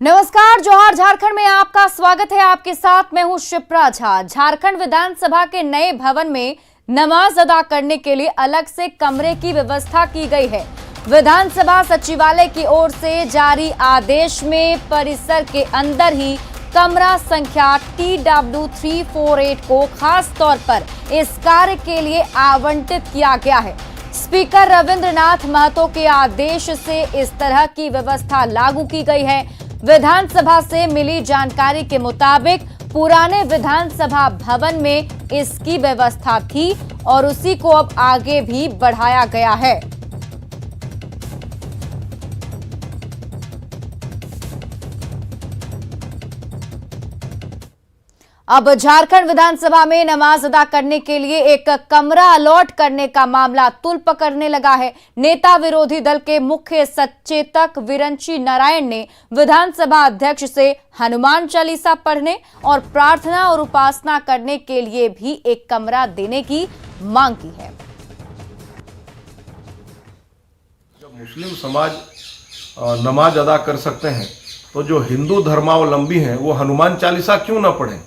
नमस्कार, जोहार झारखंड में आपका स्वागत है। आपके साथ मैं हूं शिप्रा झा। झारखंड विधानसभा के नए भवन में नमाज अदा करने के लिए अलग से कमरे की व्यवस्था की गई है। विधानसभा सचिवालय की ओर से जारी आदेश में परिसर के अंदर ही कमरा संख्या TW348 को खास तौर पर इस कार्य के लिए आवंटित किया गया है। स्पीकर रविंद्रनाथ महतो के आदेश से इस तरह की व्यवस्था लागू की गई है। विधानसभा से मिली जानकारी के मुताबिक पुराने विधानसभा भवन में इसकी व्यवस्था थी और उसी को अब आगे भी बढ़ाया गया है। अब झारखंड विधानसभा में नमाज अदा करने के लिए एक कमरा अलॉट करने का मामला तूल पकड़ने लगा है। नेता विरोधी दल के मुख्य सचेतक विरंची नारायण ने विधानसभा अध्यक्ष से हनुमान चालीसा पढ़ने और प्रार्थना और उपासना करने के लिए भी एक कमरा देने की मांग की है। जब मुस्लिम समाज नमाज अदा कर सकते हैं तो जो हिंदू धर्मावलंबी हैं वो हनुमान चालीसा क्यों ना पढ़ें?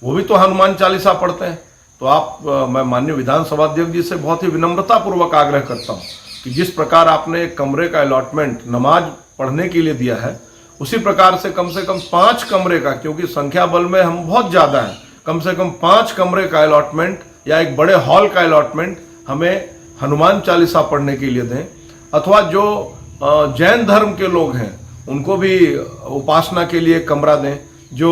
वो भी तो हनुमान चालीसा पढ़ते हैं। तो मैं माननीय विधानसभा अध्यक्ष जी से बहुत ही विनम्रता पूर्वक आग्रह करता हूं कि जिस प्रकार आपने कमरे का अलॉटमेंट नमाज पढ़ने के लिए दिया है, उसी प्रकार से कम 5 कमरे का, क्योंकि संख्या बल में हम बहुत ज़्यादा हैं, कम से कम 5 कमरे का अलॉटमेंट या एक बड़े हॉल का अलॉटमेंट हमें हनुमान चालीसा पढ़ने के लिए दें। अथवा जो जैन धर्म के लोग हैं उनको भी उपासना के लिए कमरा दें। जो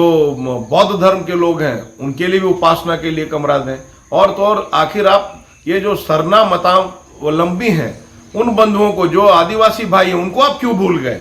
बौद्ध धर्म के लोग हैं उनके लिए भी उपासना के लिए कमरा दें। और तो और आखिर आप ये जो सरना मतावलंबी हैं उन बंधुओं को, जो आदिवासी भाई हैं, उनको आप क्यों भूल गए?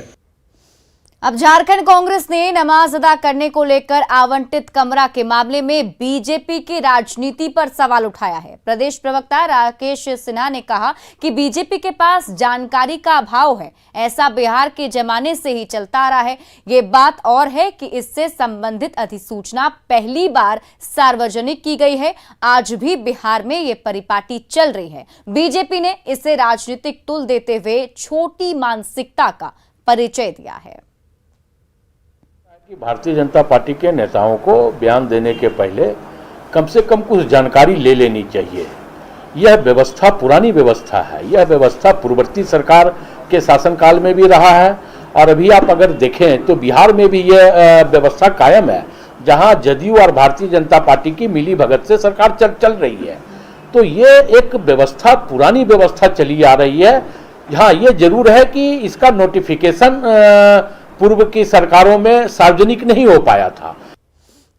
अब झारखंड कांग्रेस ने नमाज अदा करने को लेकर आवंटित कमरा के मामले में बीजेपी की राजनीति पर सवाल उठाया है। प्रदेश प्रवक्ता राकेश सिन्हा ने कहा कि बीजेपी के पास जानकारी का अभाव है। ऐसा बिहार के जमाने से ही चलता आ रहा है। ये बात और है कि इससे संबंधित अधिसूचना पहली बार सार्वजनिक की गई है। आज भी बिहार में ये परिपाटी चल रही है। बीजेपी ने इसे राजनीतिक तुल देते हुए छोटी मानसिकता का परिचय दिया है। भारतीय जनता पार्टी के नेताओं को बयान देने के पहले कम से कम कुछ जानकारी ले लेनी चाहिए। यह व्यवस्था पुरानी व्यवस्था है। यह व्यवस्था पूर्ववर्ती सरकार के शासनकाल में भी रहा है और अभी आप अगर देखें तो बिहार में भी यह व्यवस्था कायम है, जहां जदयू और भारतीय जनता पार्टी की मिली भगत से सरकार चल रही है। तो ये एक व्यवस्था, पुरानी व्यवस्था चली आ रही है। हाँ, ये जरूर है कि इसका नोटिफिकेशन पूर्व की सरकारों में सार्वजनिक नहीं हो पाया था।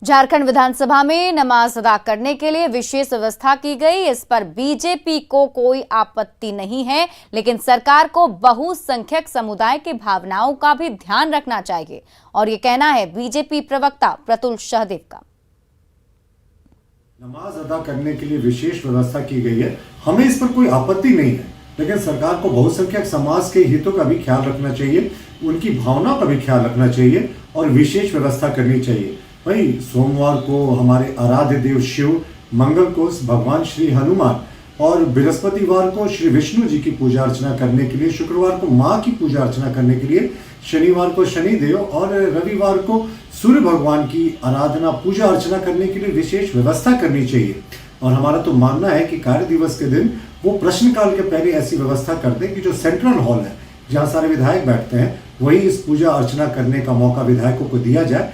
झारखंड विधानसभा में नमाज अदा करने के लिए विशेष व्यवस्था की गई। इस पर बीजेपी को कोई आपत्ति नहीं है, लेकिन सरकार को बहुसंख्यक समुदाय की भावनाओं का भी ध्यान रखना चाहिए। और ये कहना है बीजेपी प्रवक्ता प्रतुल सहदेव का। नमाज अदा करने के लिए विशेष व्यवस्था की गई है, हमें इस पर कोई आपत्ति नहीं है, लेकिन सरकार को बहुसंख्यक समाज के हितों का भी ख्याल रखना चाहिए, उनकी भावनाओं का भी ख्याल रखना चाहिए और विशेष व्यवस्था करनी चाहिए। भाई, सोमवार को हमारे आराध्य देव शिव, मंगल को भगवान श्री हनुमान और बृहस्पतिवार को श्री विष्णु जी की पूजा अर्चना करने के लिए, शुक्रवार को माँ की पूजा अर्चना करने के लिए, शनिवार को शनिदेव और रविवार को सूर्य भगवान की आराधना पूजा अर्चना करने के लिए विशेष व्यवस्था करनी चाहिए। और हमारा तो मानना है कि कार्य दिवस के दिन वो प्रश्नकाल के पहले ऐसी व्यवस्था कर दें कि जो सेंट्रल हॉल है जहां सारे विधायक बैठते हैं, वही इस पूजा अर्चना करने का मौका विधायकों को दिया जाए।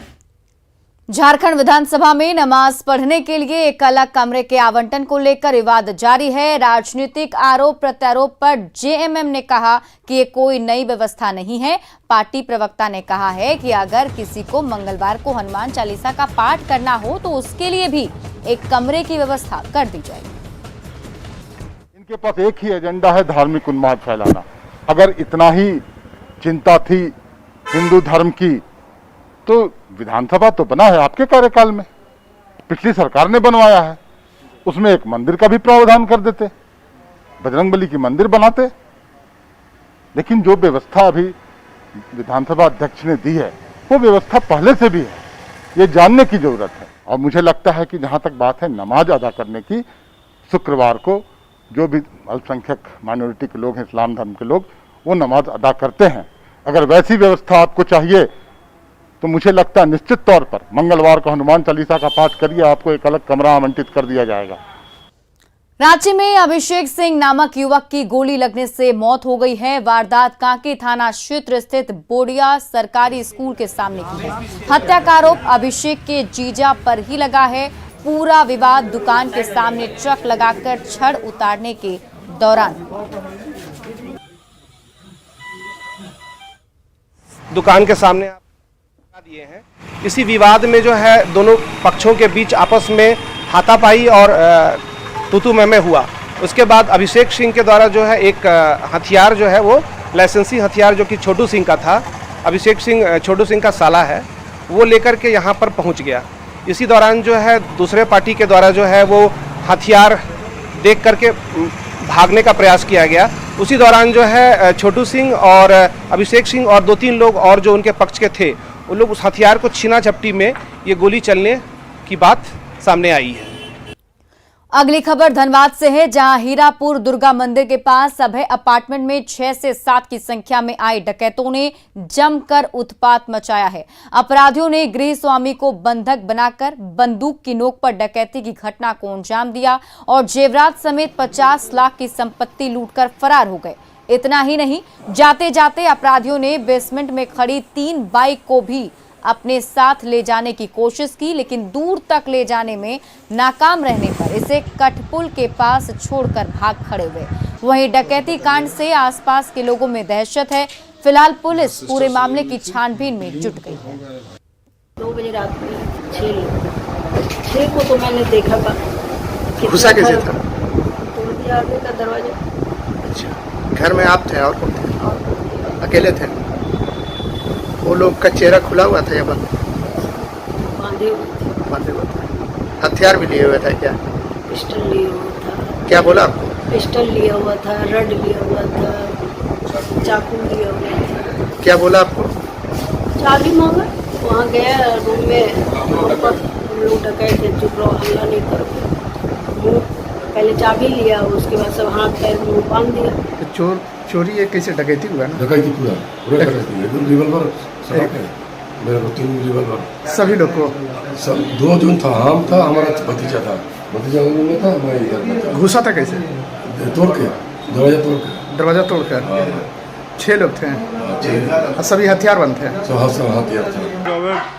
झारखंड विधानसभा में नमाज पढ़ने के लिए एक अलग कमरे के आवंटन को लेकर विवाद जारी है। राजनीतिक आरोप प्रत्यारोप पर जेएमएम ने कहा कि ये कोई नई व्यवस्था नहीं है। पार्टी प्रवक्ता ने कहा है कि अगर किसी को मंगलवार को हनुमान चालीसा का पाठ करना हो तो उसके लिए भी एक कमरे की व्यवस्था कर दी जाएगी। इनके पास एक ही एजेंडा है, धार्मिक उन्माद फैलाना। अगर इतना ही चिंता थी हिंदू धर्म की तो विधानसभा तो बना है आपके कार्यकाल में, पिछली सरकार ने बनवाया है। उसमें एक मंदिर का भी प्रावधान कर देते, बजरंगबली की मंदिर बनाते। लेकिन जो व्यवस्था अभी विधानसभा अध्यक्ष ने दी है वो व्यवस्था पहले से भी है, ये जानने की जरूरत है। और मुझे लगता है कि जहां तक बात है नमाज अदा करने की, शुक्रवार को जो भी अल्पसंख्यक माइनॉरिटी के लोग हैं, इस्लाम धर्म के लोग, वो नमाज अदा करते हैं। अगर वैसी व्यवस्था आपको चाहिए तो मुझे लगता है निश्चित तौर पर मंगलवार को हनुमान चालीसा का पाठ करिए, आपको एक अलग कमरा आवंटित कर दिया जाएगा। रांची में अभिषेक सिंह नामक युवक की गोली लगने से मौत हो गई है। वारदात कांके थाना क्षेत्र स्थित बोडिया सरकारी स्कूल के सामने की है। हत्या का आरोप अभिषेक के जीजा पर ही लगा है। पूरा विवाद दुकान के सामने ट्रक लगाकर छड़ उतारने के दौरान। दुकान के सामने दिए हैं। इसी विवाद में जो है दोनों पक्षों के बीच आपस में हाथापाई और तू मैं हुआ। उसके बाद अभिषेक सिंह के द्वारा जो है एक हथियार जो है वो लाइसेंसी हथियार जो कि छोटू सिंह का था, अभिषेक सिंह छोटू सिंह का साला है, वो लेकर के यहाँ पर पहुँच गया। इसी दौरान जो है दूसरे पार्टी के द्वारा जो है वो हथियार देख करके भागने का प्रयास किया गया। उसी दौरान जो है छोटू सिंह और अभिषेक सिंह और 2-3 लोग और जो उनके पक्ष के थे, उन लोग उस हथियार को छीना झपटी में ये गोली चलने की बात सामने आई है। अगली खबर धनबाद से है, जहां हीरापुर दुर्गा मंदिर के पास अभय अपार्टमेंट में 6 से 7 की संख्या में आए डकैतों ने जमकर उत्पात मचाया है। अपराधियों ने गृह स्वामी को बंधक बनाकर बंदूक की नोक पर डकैती की घटना को अंजाम दिया और जेवरात समेत 50 लाख की संपत्ति लूटकर फरार हो गए। इतना ही नहीं, जाते जाते अपराधियों ने बेसमेंट में खड़ी 3 बाइक को भी अपने साथ ले जाने की कोशिश की, लेकिन दूर तक ले जाने में नाकाम रहने पर इसे कटपुल के पास छोड़कर भाग खड़े हुए। वहीं डकैती कांड से आसपास के लोगों में दहशत है। फिलहाल पुलिस पूरे मामले की छानबीन में जुट गई है। 2 बजे रात में 6 को तो मैंने देखा था। घुसा कैसे था? तोड़ दिया आगे का दरवाजा। अच्छा, घर में आप थे और कौन थे? अकेले थे? वो लोग का चेहरा खुला हुआ था या बंद? बांधे हुए थे। हथियार भी लिए हुए था क्या? पिस्टल लिया हुआ था। क्या बोला आपको? पिस्टल लिया हुआ था, रड लिया हुआ था, चाकू लिया हुआ था। क्या बोला आपको? चाबी मांगा, वहाँ गया रूम में, वहाँ पर हम लोग डकैत थे, चुप रहो, हमला नहीं करोगे। पहले चाबी लिया, उसके बाद सब हाथ पैर मुँह बांध दिया। चोरी है, कैसे डकैती हुआ ना? डकैती पूरा डकैती एकदम रिवॉल्वर मेरे को 3 रिवॉल्वर सभी लोग को सब 2 जन था, हम था, हमारा भतीजा था, भतीजा में था, मैं इधर में था। घुसा था कैसे? तोड़ के दरवाजा तोड़कर 6 लोग थे, सभी हथियार बंद थे। सब हथियार था।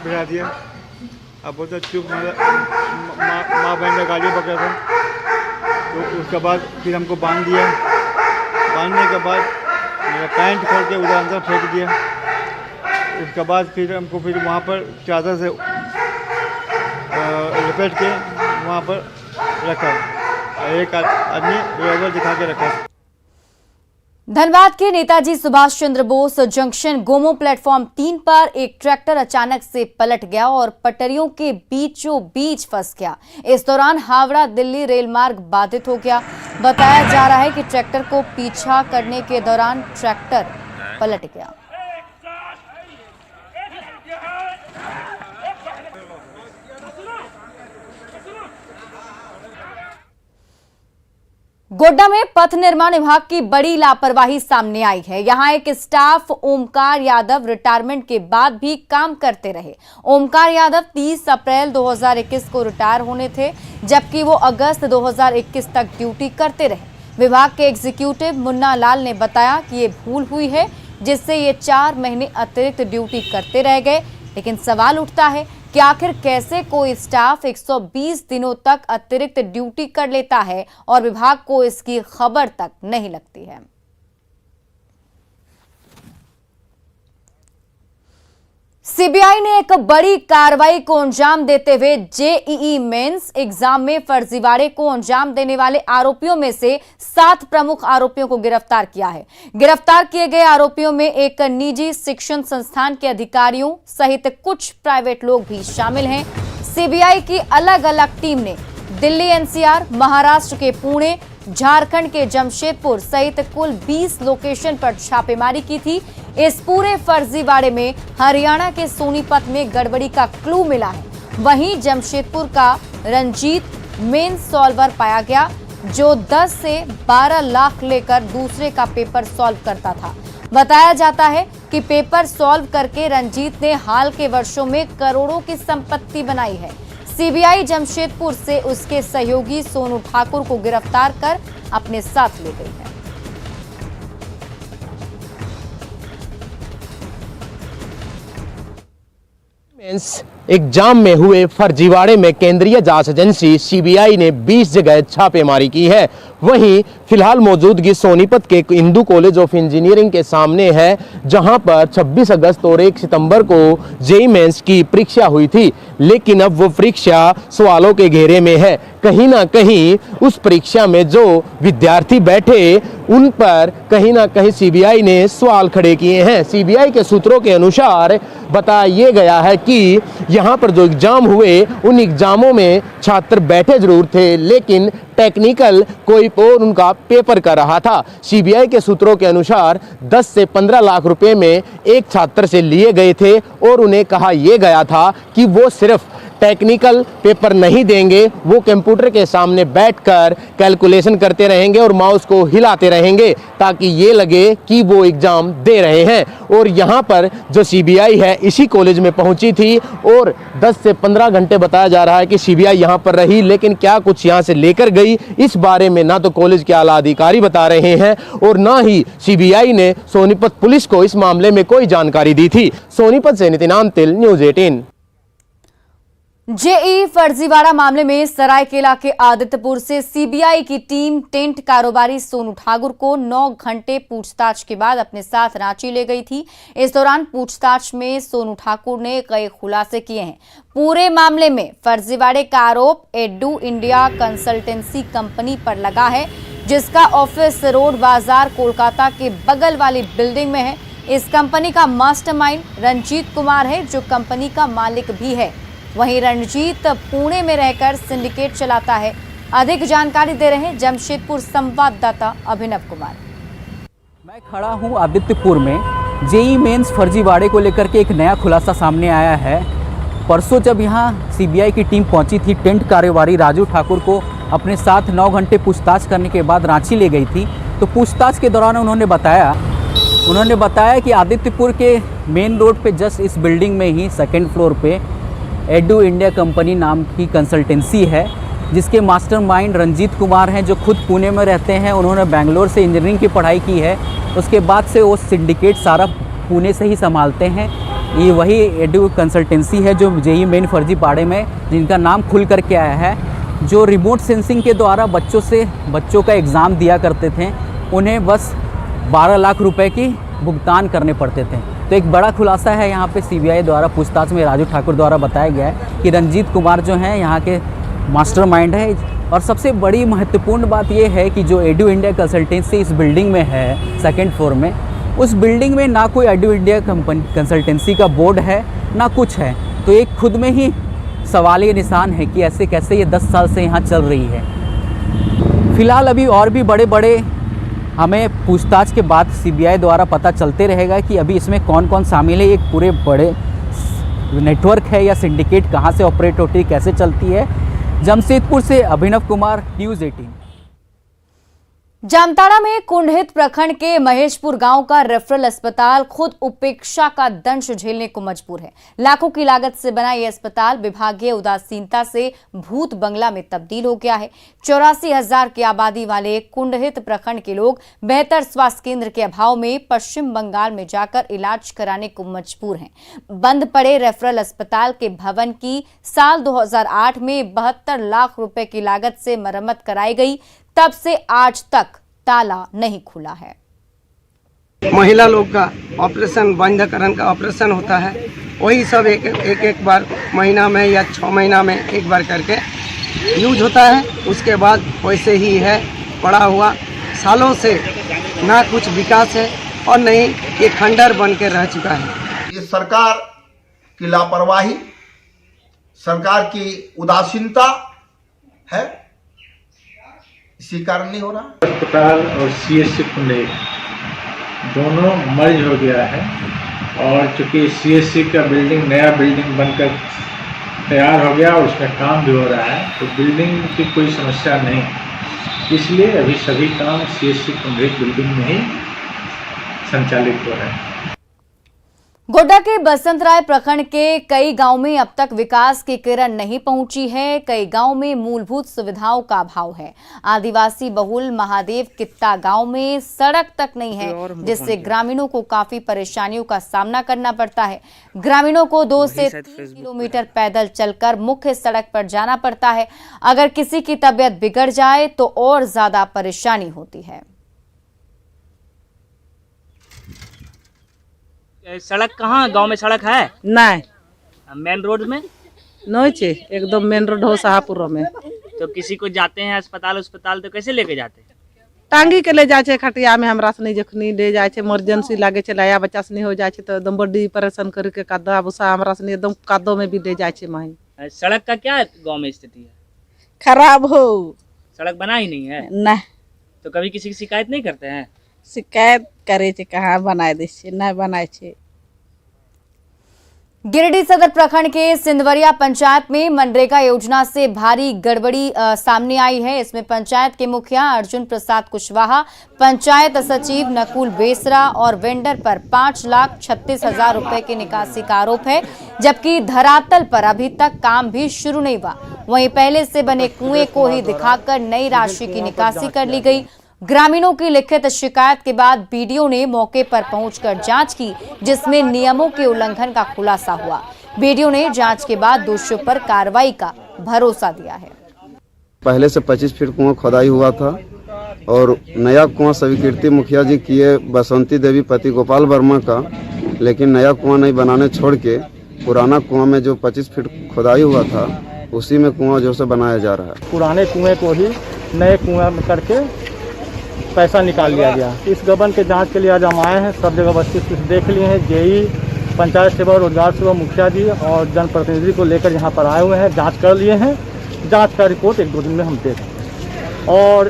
बिठा दिया, अब बोलता चुप, माँ बहन का गाली पकड़ा था। तो उसके बाद फिर हमको बांध दिया। बांधने के बाद मेरा पैंट खोल के उधर अंदर फेंक दिया। उसके बाद फिर हमको फिर वहाँ पर चादर से लपेट के वहाँ पर रखा। एक आदमी रिवॉल्वर दिखा के रखा। धनबाद के नेताजी सुभाष चंद्र बोस जंक्शन गोमो प्लेटफॉर्म 3 पर एक ट्रैक्टर अचानक से पलट गया और पटरियों के बीचों बीच फंस गया। इस दौरान हावड़ा दिल्ली रेल मार्ग बाधित हो गया। बताया जा रहा है कि ट्रैक्टर को पीछा करने के दौरान ट्रैक्टर पलट गया। गोड्डा में पथ निर्माण विभाग की बड़ी लापरवाही सामने आई है। यहां एक स्टाफ ओमकार यादव रिटायरमेंट के बाद भी काम करते रहे। ओमकार यादव 30 अप्रैल 2021 को रिटायर होने थे, जबकि वो अगस्त 2021 तक ड्यूटी करते रहे। विभाग के एग्जीक्यूटिव मुन्ना लाल ने बताया कि ये भूल हुई है, जिससे ये 4 महीने अतिरिक्त ड्यूटी करते रह गए। लेकिन सवाल उठता है कि आखिर कैसे कोई स्टाफ 120 दिनों तक अतिरिक्त ड्यूटी कर लेता है और विभाग को इसकी खबर तक नहीं लगती है। सीबीआई ने एक बड़ी कार्रवाई को अंजाम देते हुए जेईई मेंस एग्जाम में फर्जीवाड़े को अंजाम देने वाले आरोपियों में से 7 प्रमुख आरोपियों को गिरफ्तार किया है। गिरफ्तार किए गए आरोपियों में एक निजी शिक्षण संस्थान के अधिकारियों सहित कुछ प्राइवेट लोग भी शामिल हैं। सीबीआई की अलग अलग टीम ने दिल्ली एनसीआर, महाराष्ट्र के पुणे, झारखंड के जमशेदपुर सहित कुल 20 लोकेशन पर छापेमारी की थी। इस पूरे फर्जीवाड़े में हरियाणा के सोनीपत में गड़बड़ी का क्लू मिला है। वहीं जमशेदपुर का रंजीत मेन सॉल्वर पाया गया, जो 10 से 12 लाख लेकर दूसरे का पेपर सॉल्व करता था। बताया जाता है कि पेपर सॉल्व करके रंजीत ने हाल के वर्षों में करोड़ों की संपत्ति बनाई है। सीबीआई जमशेदपुर से उसके सहयोगी सोनू ठाकुर को गिरफ्तार कर अपने साथ ले गई है। एग्जाम में हुए फर्जीवाड़े में केंद्रीय जांच एजेंसी सीबीआई ने 20 जगह छापेमारी की है। वहीं फिलहाल मौजूदगी सोनीपत के हिंदू कॉलेज ऑफ इंजीनियरिंग के सामने है, जहां पर 26 अगस्त और 1 सितंबर को जेईई मेंस की परीक्षा हुई थी, लेकिन अब वो परीक्षा सवालों के घेरे में है। कहीं ना कहीं उस परीक्षा में जो विद्यार्थी बैठे उन पर कहीं ना कहीं सीबीआई ने सवाल खड़े किए हैं। सीबीआई के सूत्रों के अनुसार बताया गया है कि यहाँ पर जो एग्जाम हुए उन एग्जामों में छात्र बैठे जरूर थे, लेकिन टेक्निकल कोई और उनका पेपर कर रहा था। सीबीआई के सूत्रों के अनुसार 10 से 15 लाख रुपए में एक छात्र से लिए गए थे और उन्हें कहा यह गया था कि वो सिर्फ टेक्निकल पेपर नहीं देंगे, वो कंप्यूटर के सामने बैठकर कैलकुलेशन करते रहेंगे और माउस को हिलाते रहेंगे ताकि ये लगे कि वो एग्जाम दे रहे हैं। और यहाँ पर जो सीबीआई है इसी कॉलेज में पहुंची थी और 10 से 15 घंटे बताया जा रहा है कि सीबीआई यहाँ पर रही, लेकिन क्या कुछ यहाँ से लेकर गई इस बारे में ना तो कॉलेज के आला अधिकारी बता रहे हैं और ना ही सीबीआई ने सोनीपत पुलिस को इस मामले में कोई जानकारी दी थी। सोनीपत से नितिन आंतिल, न्यूज़ 18। जेईई फर्जीवाड़ा मामले में सरायकेला के आदित्यपुर से सीबीआई की टीम टेंट कारोबारी सोनू ठाकुर को 9 घंटे पूछताछ के बाद अपने साथ रांची ले गई थी। इस दौरान पूछताछ में सोनू ठाकुर ने कई खुलासे किए हैं। पूरे मामले में फर्जीवाड़े का आरोप एडू इंडिया कंसल्टेंसी कंपनी पर लगा है, जिसका ऑफिस रोड बाजार कोलकाता के बगल वाली बिल्डिंग में है। इस कंपनी का मास्टरमाइंड रंजीत कुमार है, जो कंपनी का मालिक भी है। वहीं रंजीत पुणे में रहकर सिंडिकेट चलाता है। अधिक जानकारी दे रहे हैं जमशेदपुर संवाददाता अभिनव कुमार। मैं खड़ा हूं आदित्यपुर में। जेईई मेंस फर्जीवाड़े को लेकर के एक नया खुलासा सामने आया है। परसों जब यहां सीबीआई की टीम पहुंची थी, टेंट कारोबारी राजू ठाकुर को अपने साथ 9 घंटे पूछताछ करने के बाद रांची ले गई थी। तो पूछताछ के दौरान उन्होंने बताया कि आदित्यपुर के मेन रोड पे जस्ट इस बिल्डिंग में ही 2nd फ्लोर पे एडू इंडिया कंपनी नाम की कंसल्टेंसी है, जिसके मास्टरमाइंड रंजीत कुमार हैं, जो खुद पुणे में रहते हैं। उन्होंने बेंगलोर से इंजीनियरिंग की पढ़ाई की है। उसके बाद से वो सिंडिकेट सारा पुणे से ही संभालते हैं। ये वही एडू कंसल्टेंसी है जो जेईई मेन फर्जीवाड़े में जिनका नाम खुल करके आया है, जो रिमोट सेंसिंग के द्वारा बच्चों का एग्ज़ाम दिया करते थे। उन्हें बस 12 लाख रुपए की भुगतान करने पड़ते थे। तो एक बड़ा खुलासा है यहाँ पे सीबीआई द्वारा पूछताछ में राजू ठाकुर द्वारा बताया गया है कि रंजीत कुमार जो हैं यहाँ के मास्टरमाइंड है। और सबसे बड़ी महत्वपूर्ण बात ये है कि जो एडू इंडिया कंसल्टेंसी इस बिल्डिंग में है 2nd फ्लोर में, उस बिल्डिंग में ना कोई एडू इंडिया कंसल्टेंसी का बोर्ड है ना कुछ है। तो एक खुद में ही सवाल ये निशान है कि ऐसे कैसे ये 10 साल से यहाँ चल रही है। फिलहाल अभी और भी बड़े हमें पूछताछ के बाद सीबीआई द्वारा पता चलते रहेगा कि अभी इसमें कौन कौन शामिल है। एक पूरे बड़े नेटवर्क है या सिंडिकेट कहाँ से ऑपरेट होती है, कैसे चलती है। जमशेदपुर से अभिनव कुमार, न्यूज़ 18। जामताड़ा में कुंडहित प्रखंड के महेशपुर गांव का रेफरल अस्पताल खुद उपेक्षा का दंश झेलने को मजबूर है। लाखों की लागत से बना यह अस्पताल विभागीय उदासीनता से भूत बंगला में तब्दील हो गया है। 84,000 की आबादी वाले कुंडहित प्रखंड के लोग बेहतर स्वास्थ्य केंद्र के अभाव में पश्चिम बंगाल में जाकर इलाज कराने को मजबूर हैं। बंद पड़े रेफरल अस्पताल के भवन की साल 2008 में 72 लाख रुपए की लागत से मरम्मत कराई गई। तब से आज तक ताला नहीं खुला है। महिला लोग का ऑपरेशन, बंधकरण का ऑपरेशन होता है, वही सब एक बार महीना में या 6 महीना में एक बार करके यूज होता है। उसके बाद वैसे ही है पड़ा हुआ। सालों से ना कुछ विकास है और नहीं ये खंडर बन के रह चुका है। ये सरकार की लापरवाही, सरकार की उदासीनता है, इसी कारण नहीं हो रहा। अस्पताल और सीएससी कुंडहित दोनों मर्ज हो गया है और चूंकि सीएससी का नया बिल्डिंग बनकर तैयार हो गया और उसमें काम भी हो रहा है, तो बिल्डिंग की कोई समस्या नहीं, इसलिए अभी सभी काम सीएससी कुंडहित बिल्डिंग में ही संचालित हो रहे हैं। गोड्डा के बसंतराय प्रखंड के कई गांव में अब तक विकास की किरण नहीं पहुंची है। कई गांव में मूलभूत सुविधाओं का अभाव है। आदिवासी बहुल महादेव कित्ता गांव में सड़क तक नहीं है, जिससे ग्रामीणों को काफी परेशानियों का सामना करना पड़ता है। ग्रामीणों को 2 से 3 किलोमीटर पैदल चलकर मुख्य सड़क पर जाना पड़ता है। अगर किसी की तबीयत बिगड़ जाए तो और ज्यादा परेशानी होती है। सड़क कहाँ गांव में सड़क है? नहीं, मेन रोड में नहीं छे, एकदम मेन रोड हो शाहपुर में। तो किसी को जाते हैं अस्पताल तो कैसे लेके जाते हैं? टांगी के ले जाए छे, खटिया में हमरा सनी जखनी ले जाए छे, इमरजेंसी लागे छे, लाया बच्चा सनी हो जाए छे तो एकदम बड़ी ऑपरेशन करके कादा भूसा हमरा सनी एकदम कादो में भी ले जाए छे। माही सड़क का क्या गांव में स्थिति है? खराब हो, सड़क बना ही नहीं है। नहीं तो कभी किसी की शिकायत नहीं करते हैं? शिकायत करे छे, कहाँ बनाए दे छे, नहीं बनाए छे। गिरिडीह सदर प्रखंड के सिंधवरिया पंचायत में मनरेगा योजना से भारी गड़बड़ी सामने आई है। इसमें पंचायत के मुखिया अर्जुन प्रसाद कुशवाहा, पंचायत सचिव नकुल बेसरा और वेंडर पर 5,36,000 रुपए की निकासी का आरोप है, जबकि धरातल पर अभी तक काम भी शुरू नहीं हुआ। वहीं पहले से बने कुएं को ही दिखाकर नई राशि की निकासी कर ली गई। ग्रामीणों की लिखित शिकायत के बाद बीडीओ ने मौके पर पहुंचकर जांच की, जिसमें नियमों के उल्लंघन का खुलासा हुआ। बीडीओ ने जांच के बाद दोषियों पर कार्रवाई का भरोसा दिया है। पहले से 25 फीट कुआं खोदाई हुआ था और नया कुआं स्वीकृति मुखिया जी किए बसंती देवी पति गोपाल वर्मा का, लेकिन नया कुआं नहीं बनाने छोड़ के पुराना कुआं में जो 25 फीट खोदाई हुआ था उसी में कुआं जो से बनाया जा रहा है। पुराने कुएं को ही नए कुआं में करके पैसा निकाल लिया गया। इस गबन के जांच के लिए आज हम आए हैं। सब जगह वस्तु देख लिए हैं। जेई, पंचायत सेवा और रोजगार सेवा मुखिया जी और जनप्रतिनिधि को लेकर यहाँ पर आए हुए हैं, जांच कर लिए हैं। जांच का रिपोर्ट 1-2 दिन में हम दे देंगे। और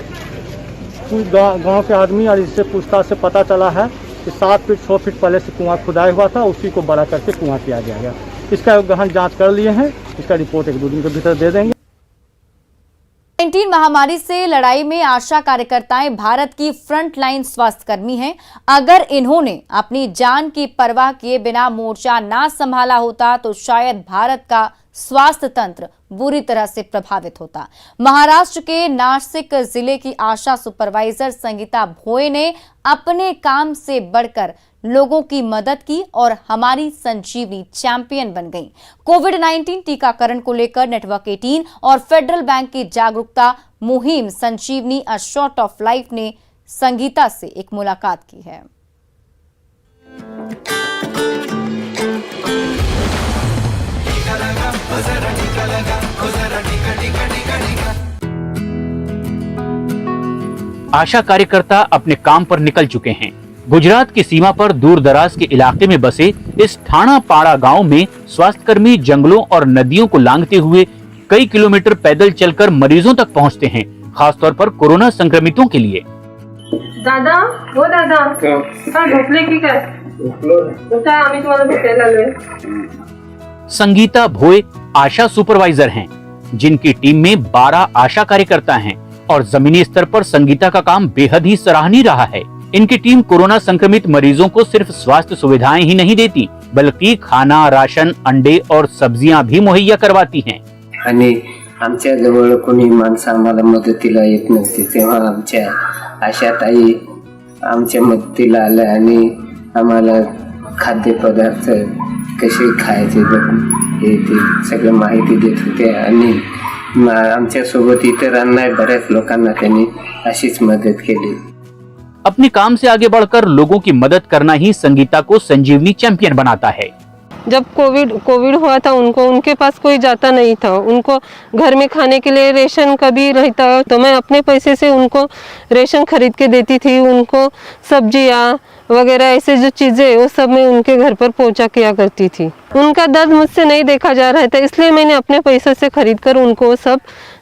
कुछ गाँव के आदमी और इससे पूछताछ से पता चला है कि 7 फीट 6 फीट पहले से कुआं खुदाया हुआ था, उसी को बड़ा करके कुआं किया गया। इसका गहन जाँच कर लिए हैं। इसका रिपोर्ट 1-2 दिन के भीतर दे देंगे। 19 महामारी से लड़ाई में आशा कार्यकर्ताएं भारत की फ्रंट लाइन स्वास्थ्य कर्मी हैं। अगर इन्होंने अपनी जान की परवाह किए बिना मोर्चा ना संभाला होता तो शायद भारत का स्वास्थ्य तंत्र बुरी तरह से प्रभावित होता। महाराष्ट्र के नासिक जिले की आशा सुपरवाइजर संगीता भोए ने अपने काम से बढ़कर लोगों की मदद की और हमारी संजीवनी चैंपियन बन गई। कोविड-19 टीकाकरण को लेकर नेटवर्क 18 और फेडरल बैंक की जागरूकता मुहिम संजीवनी अ शॉट ऑफ लाइफ ने संगीता से एक मुलाकात की है। आशा कार्यकर्ता अपने काम पर निकल चुके हैं। गुजरात की सीमा पर दूर दराज के इलाके में बसे इस ठाणा पाड़ा गांव में स्वास्थ्यकर्मी जंगलों और नदियों को लांघते हुए कई किलोमीटर पैदल चलकर मरीजों तक पहुंचते हैं, खासतौर पर कोरोना संक्रमितों के लिए। दादा, वो दादा, झोपले की काय? आम्ही तुम्हाला भेटायला आलोय। संगीता भोए आशा सुपरवाइजर हैं, जिनकी टीम में 12 आशा कार्यकर्ता हैं और जमीनी स्तर पर संगीता का काम बेहद ही सराहनीय रहा है। इनकी टीम कोरोना संक्रमित मरीजों को सिर्फ स्वास्थ्य सुविधाएं ही नहीं देती, बल्कि खाना, राशन, अंडे और सब्जियां भी मुहैया करवाती हैं। आणि आमच्या जवळ कोणी माणसं आम्हाला मदतीला येत नसते, तेव्हा आमच्या आशाताई आमच्या मदतीला आल्या आणि आम्हाला खाद्यपदार्थ कसे खायचे हे ते सगळं माहिती देत होते आणि आमच्या सोबत इतरांना बऱ्याच लोकांना त्यांनी अशीच मदत केली। अपने काम से आगे बढ़कर लोगों की मदद करना ही संगीता को संजीवनी चैंपियन बनाता है। जब कोविड हुआ था उनके पास कोई जाता नहीं था, उनको घर में खाने के लिए रेशन कभी रहता तो मैं अपने पैसे से उनको रेशन खरीद के देती थी। उनको सब्जियां वगैरह ऐसे जो चीज़ें वो सब मैं उनके घर पर पहुंचा किया करती थी। उनका दर्द मुझसे नहीं देखा जा रहा था, इसलिए मैंने अपने पैसे से खरीद कर उनको सब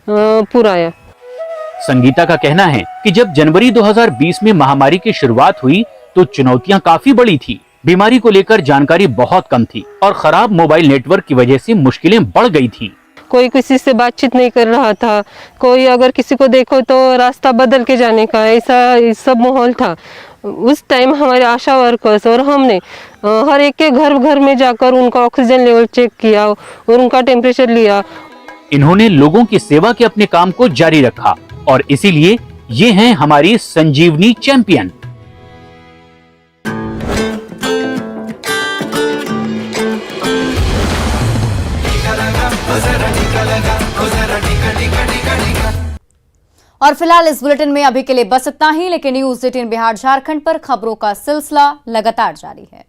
पुराया। संगीता का कहना है कि जब जनवरी 2020 में महामारी की शुरुआत हुई तो चुनौतियां काफी बड़ी थी। बीमारी को लेकर जानकारी बहुत कम थी और खराब मोबाइल नेटवर्क की वजह से मुश्किलें बढ़ गई थी। कोई किसी से बातचीत नहीं कर रहा था, कोई अगर किसी को देखो तो रास्ता बदल के जाने का, ऐसा सब माहौल था। उस टाइम हमारे आशा वर्कर्स और हमने हर एक के घर घर में जाकर उनका ऑक्सीजन लेवल चेक किया और उनका टेम्परेचर लिया। इन्होंने लोगों की सेवा के अपने काम को जारी रखा और इसीलिए ये हैं हमारी संजीवनी चैंपियन। और फिलहाल इस बुलेटिन में अभी के लिए बस इतना ही, लेकिन न्यूज़ 18 बिहार झारखंड पर खबरों का सिलसिला लगातार जारी है।